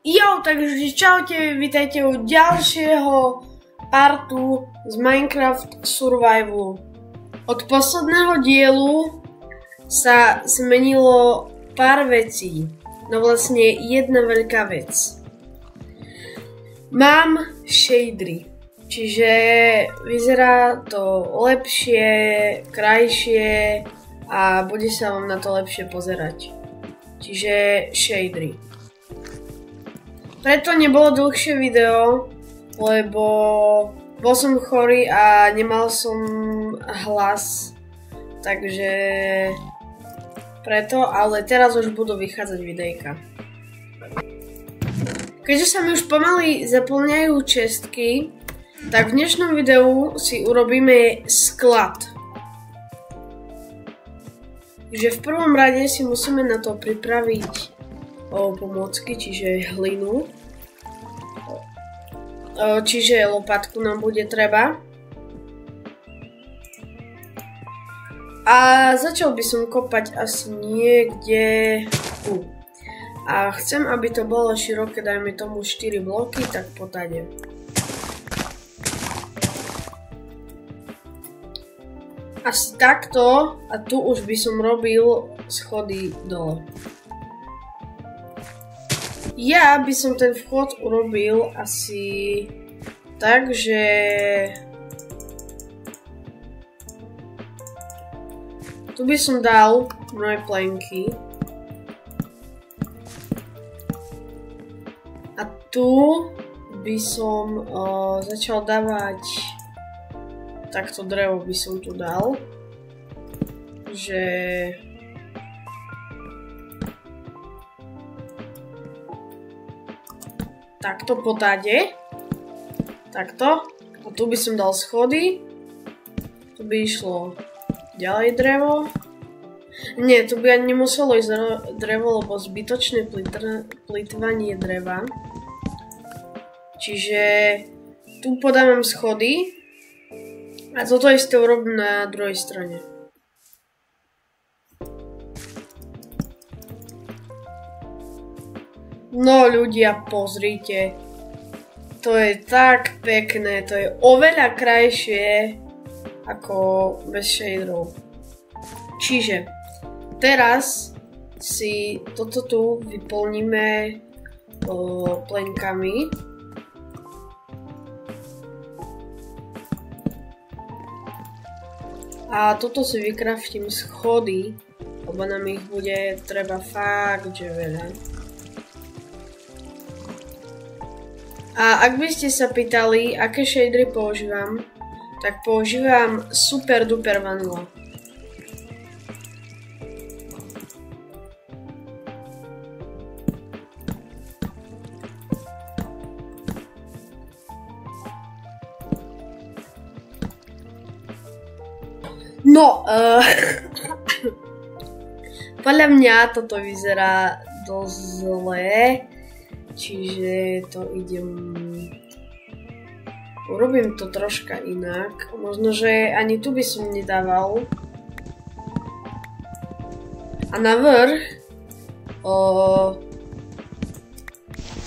Jo, takže čaute, vítajte u ďalšieho partu z Minecraft Survivalu. Od posledného dielu sa zmenilo pár vecí, no vlastne jedna veľká vec. Mám shadery, čiže vyzerá to lepšie, krajšie a bude sa vám na to lepšie pozerať. Čiže shadery. Preto nebolo dlhšie video, lebo bol som chorý a nemal som hlas, takže preto, ale teraz už budú vychádzať videjka. Keďže sa mi už pomaly zaplňajú čestky, tak v dnešnom videu si urobíme sklad. Takže v prvom rade si musíme na to pripraviť pomôcky, čiže hlinu. Čiže lopatku nám bude treba. A začal by som kopať asi niekde tu. A chcem, aby to bolo široké, dajme tomu 4 bloky, tak potade. Asi takto a tu už by som robil schody dole. Ja by som ten vchod urobil asi tak, že tu by som dal moje plenky a tu by som začal dávať takto drevo by som tu dal, že takto potáde, takto, a tu by som dal schody, tu by išlo ďalej drevo, nie, tu by ani nemuselo ísť drevo, lebo zbytočné plytvanie dreva, čiže tu podávam schody a toto isté urobím na druhej strane. No ľudia, pozrite, to je tak pekné, to je oveľa krajšie ako bez shaderov. Čiže teraz si toto tu vyplníme plenkami. A toto si vykraftím schody, lebo nám ich bude treba fakt, že veľa. A ak by ste sa pýtali, aké shadery používam, tak používam Super Duper Vanilla. No, podľa mňa toto vyzerá dosť zle. Čiže to urobím to troška inak. Možno, že ani tu by som nedával. A na vrch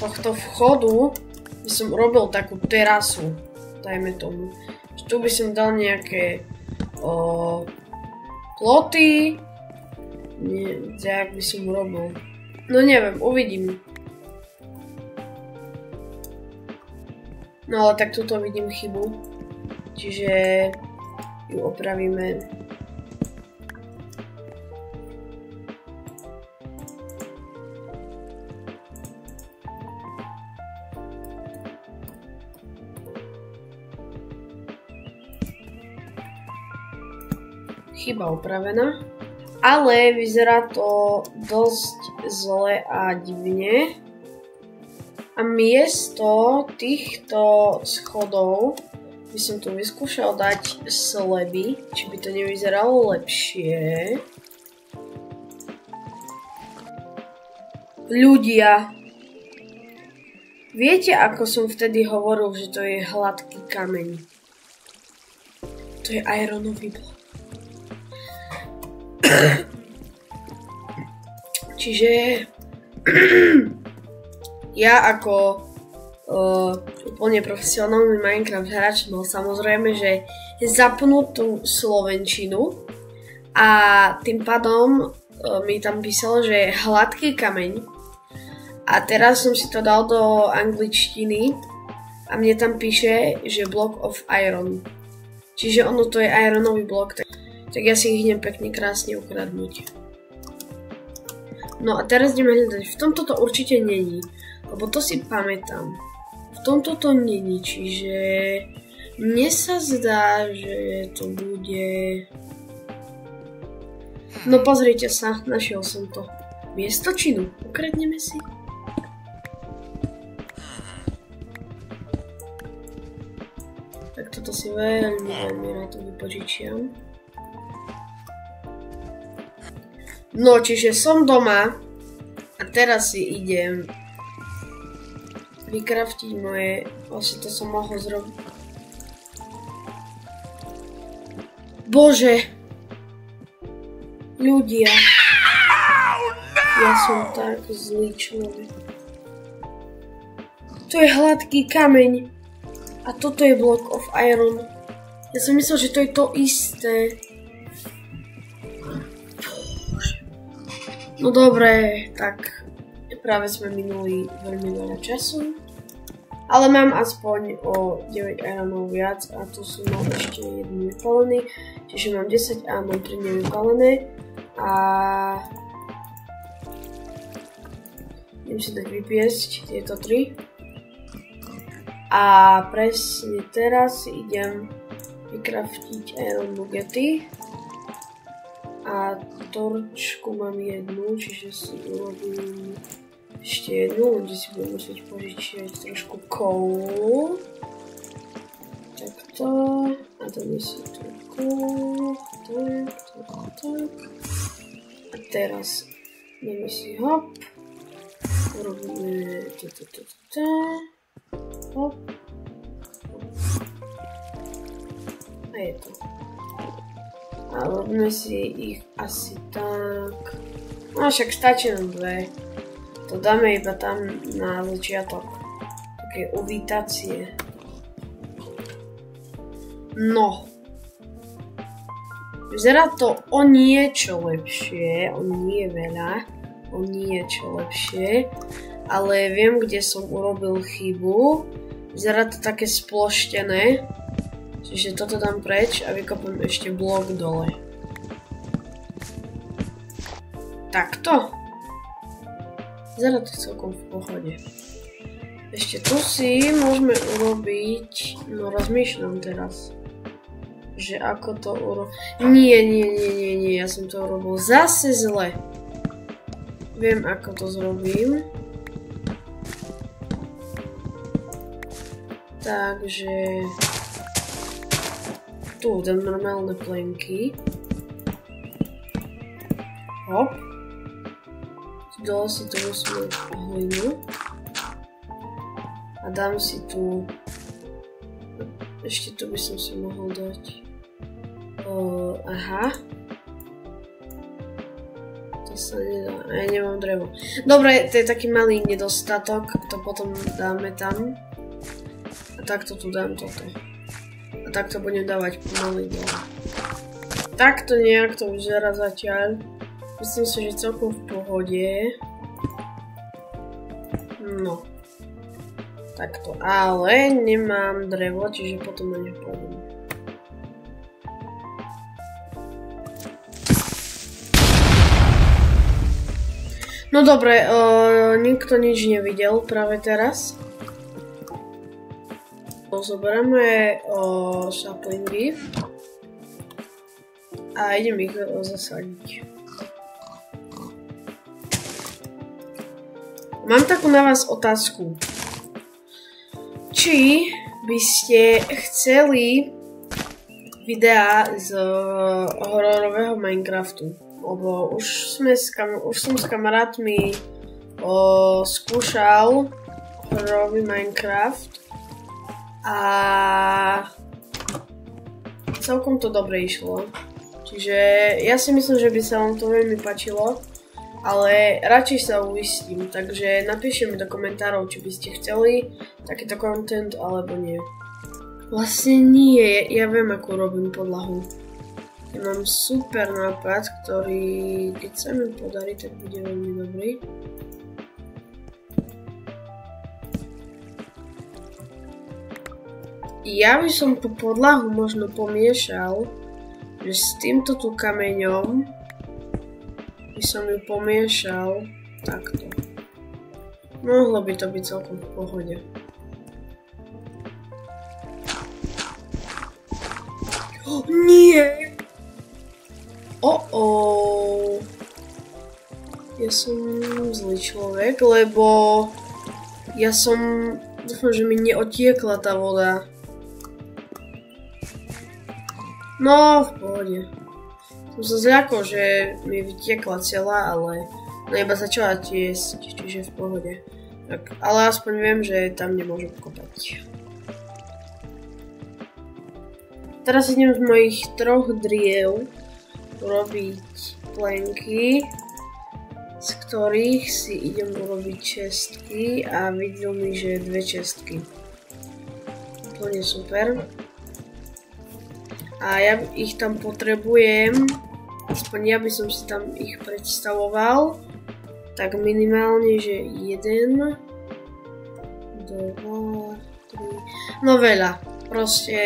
tohto vchodu by som urobil takú terasu. Dajme tomu. Tu by som dal nejaké ploty. Jak by som urobil. No neviem, uvidím. No ale tak tuto vidím chybu, čiže ju opravíme. Chyba opravená, ale vyzerá to dosť zle a divne. A miesto týchto schodov by som tu vyskúšal dať sleby, či by to nevyzeralo lepšie. Ľudia, viete, ako som vtedy hovoril, že to je hladký kameň? To je ironový blok. Čiže ja ako úplne profesionálny Minecraft hráč mal samozrejme, že zapnutú slovenčinu a tým pádom mi tam písalo, že je hladký kameň a teraz som si to dal do angličtiny a mne tam píše, že block of iron. Čiže ono to je ironový blok, tak ja si ich idem pekne krásne ukradnúť. No a teraz ideme hľadať. V tomto to určite není, lebo to si pamätám. V tomto to není, čiže mne sa zdá, že to bude... No pozrite sa, našiel som to. Miestočinu, ukradneme si. Tak toto si veľmi rád vypožičiam. No, čiže som doma a teraz si idem vykraftiť moje, vlastne to som mohol zrobiť. Bože! Ľudia! Ja som tak zlý človek. To je hladký kameň a toto je block of iron. Ja som myslel, že to je to isté. No dobre, tak práve sme minuli veľmi veľa času. Ale mám aspoň o 9 ironov viac a tu som mal ešte jeden vypálený. Čiže mám 10 a mám 3 nevypálené. A idem si tak vypiesť tieto 3. A presne teraz idem vykraftiť iron nuggety. A torčku mám jednu, čiže si urobím ešte jednu, kde si budem musieť požičiať trošku coal. Takto. A dáme si tu coal. Tak. A teraz dáme si hop. Urobíme hop. A je to. A urobíme si ich asi tak. No však stačí nám 2. To dáme iba tam na začiatok. Také uvítacie. No. Vyzerá to o niečo lepšie. O nie veľa. O niečo lepšie. Ale viem, kde som urobil chybu. Vyzerá to také sploštené. Čiže toto dám preč a vykopem ešte blok dole. Takto. Vyzerá to celkom v pohode. Ešte tu si môžeme urobiť... No rozmýšľam teraz. Že ako to urobiť... Nie, ja som to urobil zase zle. Viem, ako to zrobím. Takže... Tu dám normálne plenky. Hop. Dole si tu musíme hlinu. A dám si tu... Ešte tu by som si mohol dať... Aha. To sa nedá. Ja nemám drevo. Dobre, to je taký malý nedostatok. To potom dáme tam. A takto tu dám toto. A takto budem dávať pomaly dole. Takto nejak to vyzerá zatiaľ. Myslím si, že celkom v pohode. No. Takto. Ale nemám drevo, čiže potom na ne pôjdem. No dobre, nikto nič nevidel práve teraz. Zoberieme saplingy a idem ich zasadiť. Mám takú na vás otázku. Či by ste chceli videá z hororového Minecraftu? Lebo už som s kamarátmi skúšal hororový Minecraft a celkom to dobre išlo. Čiže ja si myslím, že by sa vám to veľmi páčilo. ale radšej sa uistím, takže napíšte mi do komentárov, či by ste chceli takýto content alebo nie. Vlastne nie, ja viem, ako robím podlahu. Ja mám super nápad, ktorý, keď sa mi podarí, tak bude veľmi dobrý. Ja by som tú podlahu možno pomiešal, že s týmto tu kameňom by som ju pomiešal takto. Mohlo by to byť celkom v pohode. Oh, nie! Ja som zlý človek, lebo ja som... Dúfam, že mi neotiekla tá voda. No, v pohode. Som sa zľakol, že mi vytiekla celá, ale iba začala tiesť, čiže v pohode. Tak, ale aspoň viem, že tam nemôžem kopať. Teraz idem z mojich 3 driev urobiť plenky, z ktorých si idem urobiť čestky a videl mi, že 2 čestky. Úplne super. A ja ich tam potrebujem, aspoň ja by som si tam ich predstavoval, tak minimálne, že 1, 2, 3, no veľa, proste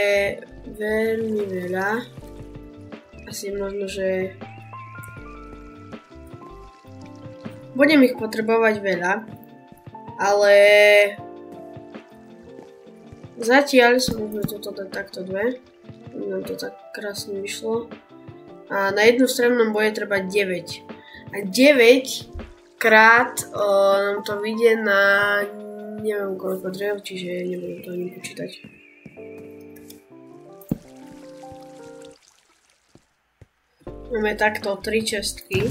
veľmi veľa, asi možno, že budem ich potrebovať veľa, ale zatiaľ som môžeme toto dať takto 2. Nám to tak krásne vyšlo. A na jednu stranu nám bude treba 9. A 9 krát nám to vyjde na neviem koľko drev, čiže nebudem to ani počítať. Máme takto 3 čestky.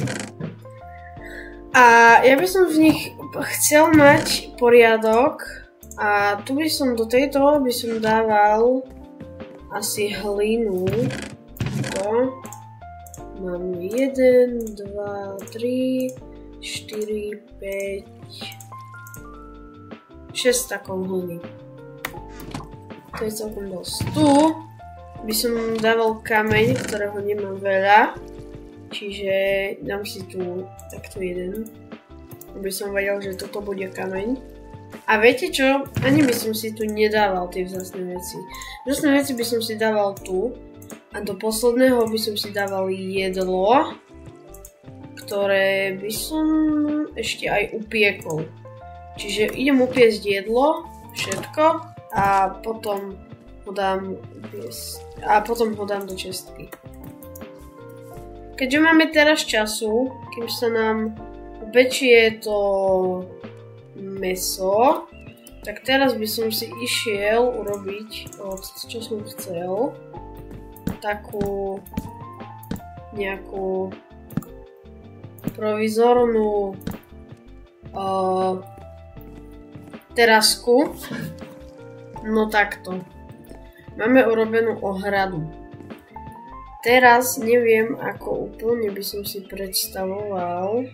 A ja by som v nich chcel mať poriadok. A tu by som do tejto by som dával asi hlinu. To. Mám 1, 2, 3, 4, 5, 6 takov hliny. To je celkom dosť. Tu by som dával kameň, ktorého nemám veľa. Čiže dám si tu takto 1. Aby som vedel, že toto bude kameň. A viete čo? Ani by som si tu nedával tie vzácne veci. Vzácne veci by som si dával tu. A do posledného by som si dával jedlo, ktoré by som ešte aj upiekol. Čiže idem upiesť jedlo, všetko, a potom ho dám upiesť. A potom ho dám do čestky. Keďže máme teraz času, kým sa nám upečie to mäso, tak teraz by som si išiel urobiť, čo som chcel, takú nejakú provizornú terasku. No takto. Máme urobenú ohradu. Teraz neviem, ako úplne by som si predstavoval.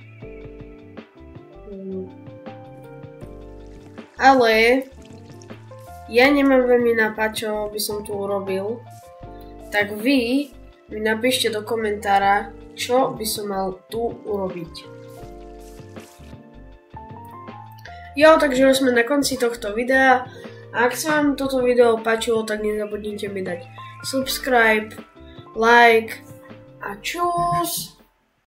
Ale ja nemám veľmi nápad, čo by som tu urobil. Tak vy mi napíšte do komentára, čo by som mal tu urobiť. Jo, takže už sme na konci tohto videa. A ak sa vám toto video páčilo, tak nezabudnite mi dať subscribe, like a čus!